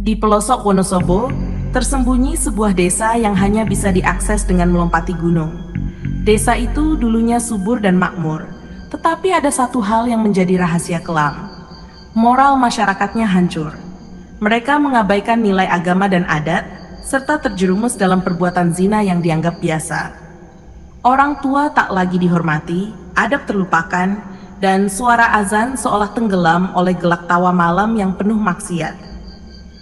Di pelosok Wonosobo, tersembunyi sebuah desa yang hanya bisa diakses dengan melompati gunung. Desa itu dulunya subur dan makmur, tetapi ada satu hal yang menjadi rahasia kelam. Moral masyarakatnya hancur. Mereka mengabaikan nilai agama dan adat, serta terjerumus dalam perbuatan zina yang dianggap biasa. Orang tua tak lagi dihormati, adab terlupakan, dan suara azan seolah tenggelam oleh gelak tawa malam yang penuh maksiat.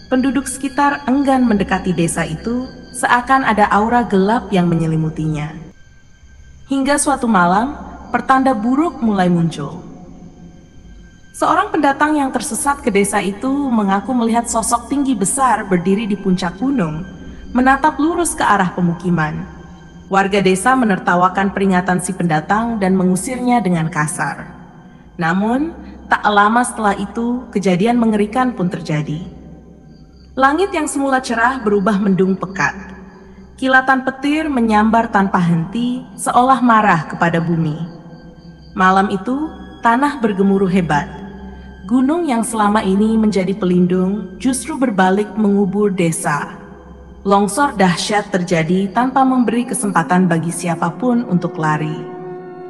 Penduduk sekitar enggan mendekati desa itu, seakan ada aura gelap yang menyelimutinya. Hingga suatu malam, pertanda buruk mulai muncul. Seorang pendatang yang tersesat ke desa itu mengaku melihat sosok tinggi besar berdiri di puncak gunung, menatap lurus ke arah pemukiman. Warga desa menertawakan peringatan si pendatang dan mengusirnya dengan kasar. Namun, tak lama setelah itu, kejadian mengerikan pun terjadi. Langit yang semula cerah berubah mendung pekat. Kilatan petir menyambar tanpa henti, seolah marah kepada bumi. Malam itu, tanah bergemuruh hebat. Gunung yang selama ini menjadi pelindung justru berbalik mengubur desa. Longsor dahsyat terjadi tanpa memberi kesempatan bagi siapapun untuk lari.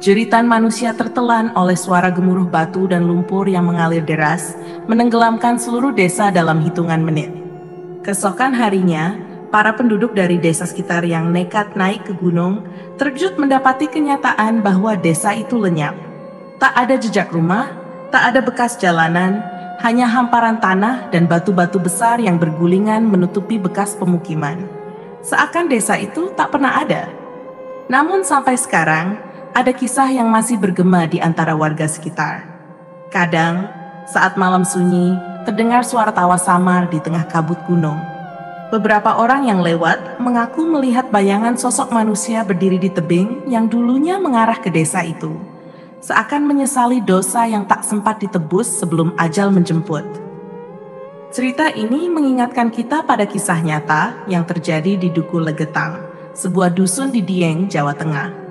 Jeritan manusia tertelan oleh suara gemuruh batu dan lumpur yang mengalir deras, menenggelamkan seluruh desa dalam hitungan menit. Keesokan harinya, para penduduk dari desa sekitar yang nekat naik ke gunung terkejut mendapati kenyataan bahwa desa itu lenyap. Tak ada jejak rumah, tak ada bekas jalanan, hanya hamparan tanah dan batu-batu besar yang bergulingan menutupi bekas pemukiman. Seakan desa itu tak pernah ada. Namun sampai sekarang, ada kisah yang masih bergema di antara warga sekitar. Kadang, saat malam sunyi, terdengar suara tawa samar di tengah kabut gunung. Beberapa orang yang lewat mengaku melihat bayangan sosok manusia berdiri di tebing yang dulunya mengarah ke desa itu, seakan menyesali dosa yang tak sempat ditebus sebelum ajal menjemput. Cerita ini mengingatkan kita pada kisah nyata yang terjadi di Duku Legetang, sebuah dusun di Dieng, Jawa Tengah.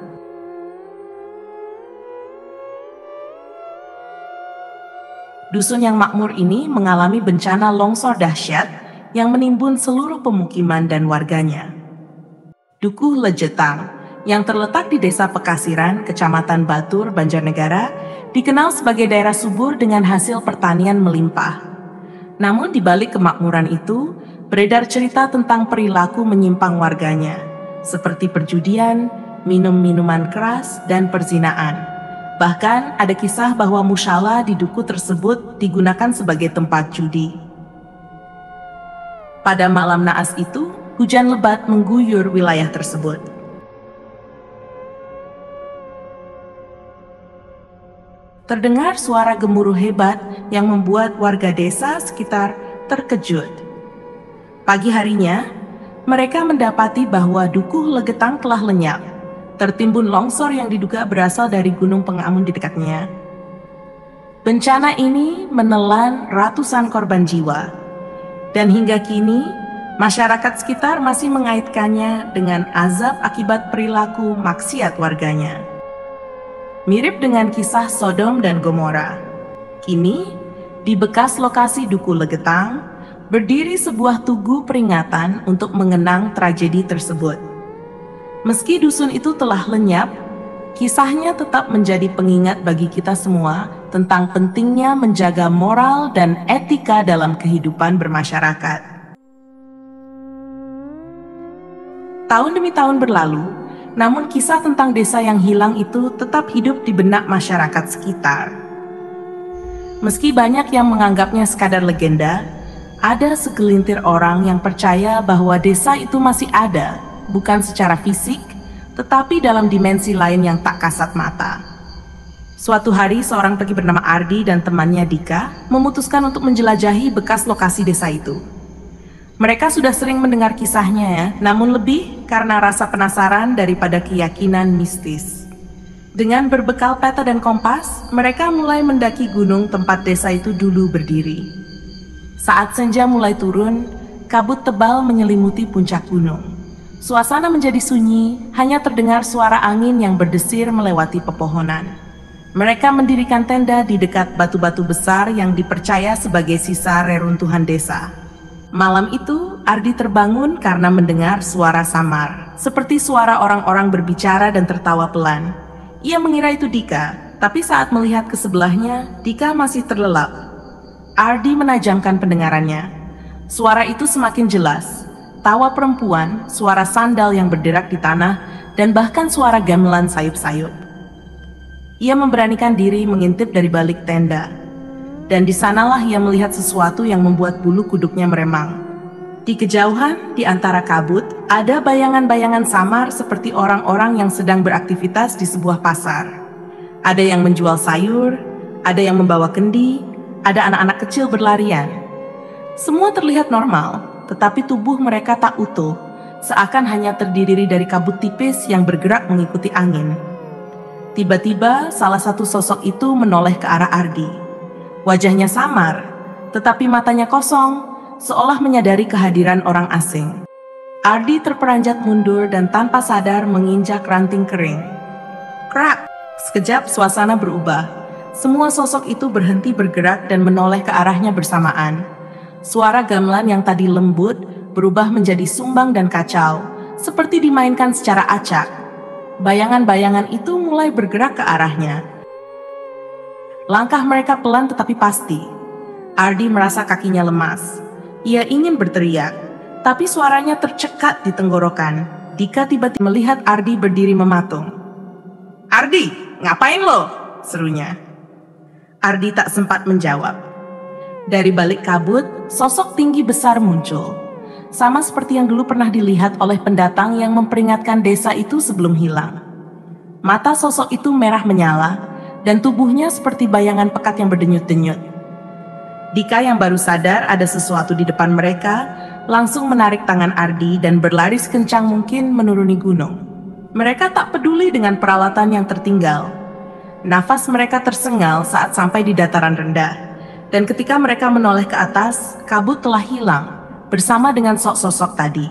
Dusun yang makmur ini mengalami bencana longsor dahsyat yang menimbun seluruh pemukiman dan warganya. Dukuh Legetang, yang terletak di Desa Pekasiran, Kecamatan Batur, Banjarnegara, dikenal sebagai daerah subur dengan hasil pertanian melimpah. Namun di balik kemakmuran itu, beredar cerita tentang perilaku menyimpang warganya, seperti perjudian, minum minuman keras, dan perzinaan. Bahkan ada kisah bahwa musyalah di duku tersebut digunakan sebagai tempat judi. Pada malam naas itu, hujan lebat mengguyur wilayah tersebut. Terdengar suara gemuruh hebat yang membuat warga desa sekitar terkejut. Pagi harinya, mereka mendapati bahwa Dukuh Legetang telah lenyap, tertimbun longsor yang diduga berasal dari gunung pengamun di dekatnya. Bencana ini menelan ratusan korban jiwa, dan hingga kini masyarakat sekitar masih mengaitkannya dengan azab akibat perilaku maksiat warganya. Mirip dengan kisah Sodom dan Gomora. Kini, di bekas lokasi Duku Legetang, berdiri sebuah tugu peringatan untuk mengenang tragedi tersebut. Meski dusun itu telah lenyap, kisahnya tetap menjadi pengingat bagi kita semua tentang pentingnya menjaga moral dan etika dalam kehidupan bermasyarakat. Tahun demi tahun berlalu, namun kisah tentang desa yang hilang itu tetap hidup di benak masyarakat sekitar. Meski banyak yang menganggapnya sekadar legenda, ada segelintir orang yang percaya bahwa desa itu masih ada, bukan secara fisik, tetapi dalam dimensi lain yang tak kasat mata. Suatu hari, seorang pergi bernama Ardi dan temannya Dika memutuskan untuk menjelajahi bekas lokasi desa itu. Mereka sudah sering mendengar kisahnya ya, namun lebih karena rasa penasaran daripada keyakinan mistis. Dengan berbekal peta dan kompas, mereka mulai mendaki gunung tempat desa itu dulu berdiri. Saat senja mulai turun, kabut tebal menyelimuti puncak gunung. Suasana menjadi sunyi, hanya terdengar suara angin yang berdesir melewati pepohonan. Mereka mendirikan tenda di dekat batu-batu besar yang dipercaya sebagai sisa reruntuhan desa. Malam itu, Ardi terbangun karena mendengar suara samar, seperti suara orang-orang berbicara dan tertawa pelan. Ia mengira itu Dika, tapi saat melihat ke sebelahnya, Dika masih terlelap. Ardi menajamkan pendengarannya. Suara itu semakin jelas. Tawa perempuan, suara sandal yang berderak di tanah, dan bahkan suara gamelan sayup-sayup. Ia memberanikan diri mengintip dari balik tenda. Dan di sanalah ia melihat sesuatu yang membuat bulu kuduknya meremang. Di kejauhan, di antara kabut, ada bayangan-bayangan samar seperti orang-orang yang sedang beraktivitas di sebuah pasar. Ada yang menjual sayur, ada yang membawa kendi, ada anak-anak kecil berlarian. Semua terlihat normal, tetapi tubuh mereka tak utuh, seakan hanya terdiri dari kabut tipis yang bergerak mengikuti angin. Tiba-tiba, salah satu sosok itu menoleh ke arah Ardi. Wajahnya samar, tetapi matanya kosong, seolah menyadari kehadiran orang asing. Ardi terperanjat mundur dan tanpa sadar menginjak ranting kering. Krak! Sekejap suasana berubah. Semua sosok itu berhenti bergerak dan menoleh ke arahnya bersamaan. Suara gamelan yang tadi lembut berubah menjadi sumbang dan kacau, seperti dimainkan secara acak. Bayangan-bayangan itu mulai bergerak ke arahnya. Langkah mereka pelan tetapi pasti. Ardi merasa kakinya lemas. Ia ingin berteriak, tapi suaranya tercekat di tenggorokan. Dika tiba-tiba melihat Ardi berdiri mematung. "Ardi, ngapain lo?" serunya. Ardi tak sempat menjawab. Dari balik kabut, sosok tinggi besar muncul. Sama seperti yang dulu pernah dilihat oleh pendatang yang memperingatkan desa itu sebelum hilang. Mata sosok itu merah menyala, dan tubuhnya seperti bayangan pekat yang berdenyut-denyut. Dika yang baru sadar ada sesuatu di depan mereka, langsung menarik tangan Ardi dan berlari sekencang mungkin menuruni gunung. Mereka tak peduli dengan peralatan yang tertinggal. Nafas mereka tersengal saat sampai di dataran rendah, dan ketika mereka menoleh ke atas, kabut telah hilang bersama dengan sosok-sosok tadi.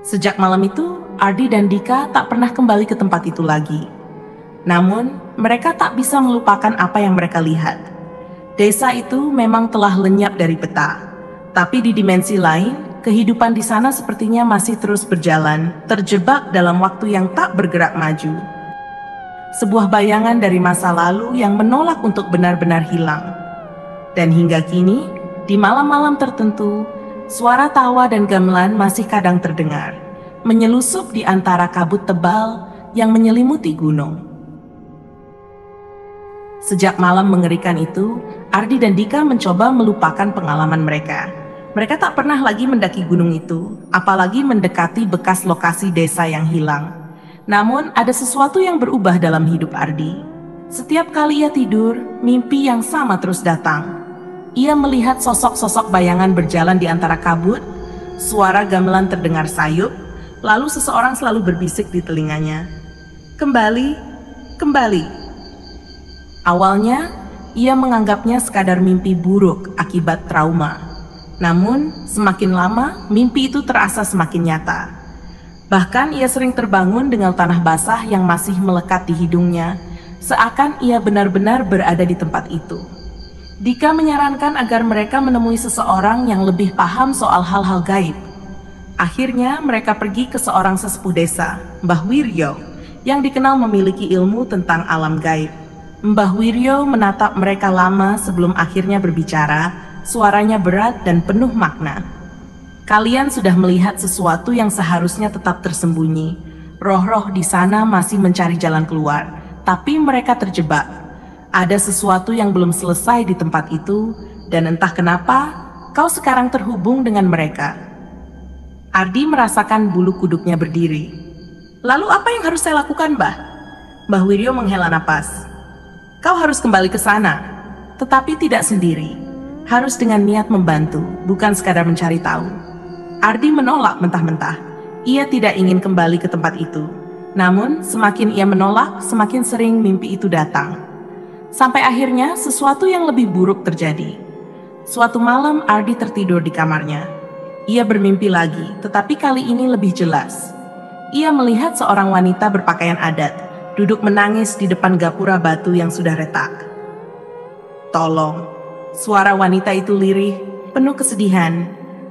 Sejak malam itu, Ardi dan Dika tak pernah kembali ke tempat itu lagi. Namun, mereka tak bisa melupakan apa yang mereka lihat. Desa itu memang telah lenyap dari peta, tapi di dimensi lain, kehidupan di sana sepertinya masih terus berjalan, terjebak dalam waktu yang tak bergerak maju. Sebuah bayangan dari masa lalu yang menolak untuk benar-benar hilang. Dan hingga kini, di malam-malam tertentu, suara tawa dan gamelan masih kadang terdengar, menyelusup di antara kabut tebal yang menyelimuti gunung. Sejak malam mengerikan itu, Ardi dan Dika mencoba melupakan pengalaman mereka. Mereka tak pernah lagi mendaki gunung itu, apalagi mendekati bekas lokasi desa yang hilang. Namun, ada sesuatu yang berubah dalam hidup Ardi. Setiap kali ia tidur, mimpi yang sama terus datang. Ia melihat sosok-sosok bayangan berjalan di antara kabut, suara gamelan terdengar sayup, lalu seseorang selalu berbisik di telinganya. "Kembali, kembali." Awalnya, ia menganggapnya sekadar mimpi buruk akibat trauma. Namun, semakin lama, mimpi itu terasa semakin nyata. Bahkan ia sering terbangun dengan tanah basah yang masih melekat di hidungnya, seakan ia benar-benar berada di tempat itu. Dika menyarankan agar mereka menemui seseorang yang lebih paham soal hal-hal gaib. Akhirnya, mereka pergi ke seorang sesepuh desa, Mbah Wiryo, yang dikenal memiliki ilmu tentang alam gaib. Mbah Wiryo menatap mereka lama sebelum akhirnya berbicara, suaranya berat dan penuh makna. "Kalian sudah melihat sesuatu yang seharusnya tetap tersembunyi. Roh-roh di sana masih mencari jalan keluar, tapi mereka terjebak. Ada sesuatu yang belum selesai di tempat itu, dan entah kenapa, kau sekarang terhubung dengan mereka." Ardi merasakan bulu kuduknya berdiri. "Lalu apa yang harus saya lakukan, Mbah?" Mbah Wiryo menghela napas. "Kau harus kembali ke sana, tetapi tidak sendiri. Harus dengan niat membantu, bukan sekadar mencari tahu." Ardi menolak mentah-mentah. Ia tidak ingin kembali ke tempat itu. Namun, semakin ia menolak, semakin sering mimpi itu datang. Sampai akhirnya, sesuatu yang lebih buruk terjadi. Suatu malam, Ardi tertidur di kamarnya. Ia bermimpi lagi, tetapi kali ini lebih jelas. Ia melihat seorang wanita berpakaian adat, duduk menangis di depan gapura batu yang sudah retak. "Tolong," suara wanita itu lirih, penuh kesedihan.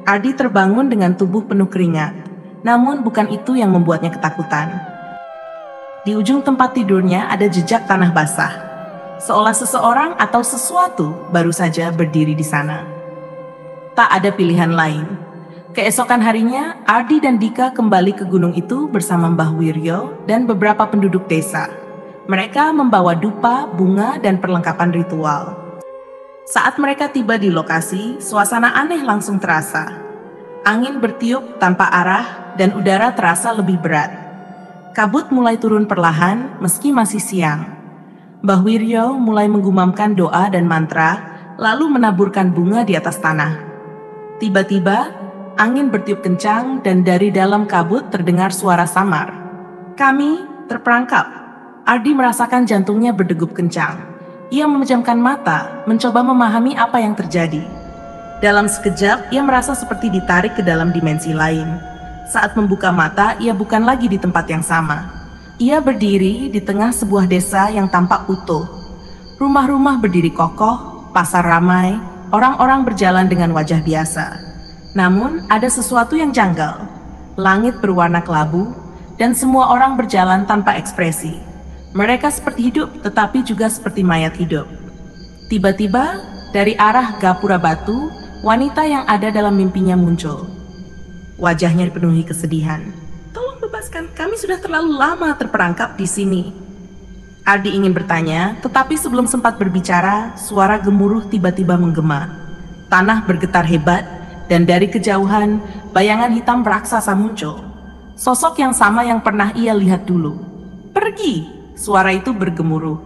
Ardi terbangun dengan tubuh penuh keringat. Namun bukan itu yang membuatnya ketakutan. Di ujung tempat tidurnya ada jejak tanah basah. Seolah seseorang atau sesuatu baru saja berdiri di sana. Tak ada pilihan lain. Keesokan harinya, Ardi dan Dika kembali ke gunung itu bersama Mbah Wiryo dan beberapa penduduk desa. Mereka membawa dupa, bunga, dan perlengkapan ritual. Saat mereka tiba di lokasi, suasana aneh langsung terasa. Angin bertiup tanpa arah dan udara terasa lebih berat. Kabut mulai turun perlahan meski masih siang. Mbah Wiryo mulai menggumamkan doa dan mantra, lalu menaburkan bunga di atas tanah. Tiba-tiba, angin bertiup kencang dan dari dalam kabut terdengar suara samar. Kami terperangkap. Ardi merasakan jantungnya berdegup kencang. Ia memejamkan mata, mencoba memahami apa yang terjadi. Dalam sekejap, ia merasa seperti ditarik ke dalam dimensi lain. Saat membuka mata, ia bukan lagi di tempat yang sama. Ia berdiri di tengah sebuah desa yang tampak utuh. Rumah-rumah berdiri kokoh, pasar ramai, orang-orang berjalan dengan wajah biasa. Namun, ada sesuatu yang janggal. Langit berwarna kelabu, dan semua orang berjalan tanpa ekspresi. Mereka seperti hidup, tetapi juga seperti mayat hidup. Tiba-tiba, dari arah gapura batu, wanita yang ada dalam mimpinya muncul. Wajahnya dipenuhi kesedihan. Tolong bebaskan, kami sudah terlalu lama terperangkap di sini. Ardi ingin bertanya, tetapi sebelum sempat berbicara, suara gemuruh tiba-tiba menggema. Tanah bergetar hebat, dan dari kejauhan, bayangan hitam raksasa muncul. Sosok yang sama yang pernah ia lihat dulu. Pergi! Suara itu bergemuruh.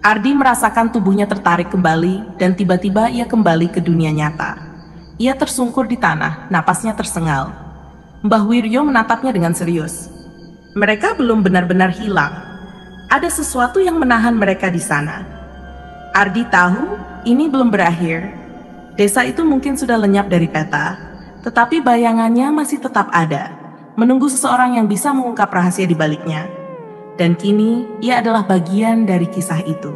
Ardi merasakan tubuhnya tertarik kembali dan tiba-tiba ia kembali ke dunia nyata. Ia tersungkur di tanah, napasnya tersengal. Mbah Wiryo menatapnya dengan serius. Mereka belum benar-benar hilang. Ada sesuatu yang menahan mereka di sana. Ardi tahu ini belum berakhir. Desa itu mungkin sudah lenyap dari peta, tetapi bayangannya masih tetap ada, menunggu seseorang yang bisa mengungkap rahasia di baliknya. Dan kini, ia adalah bagian dari kisah itu.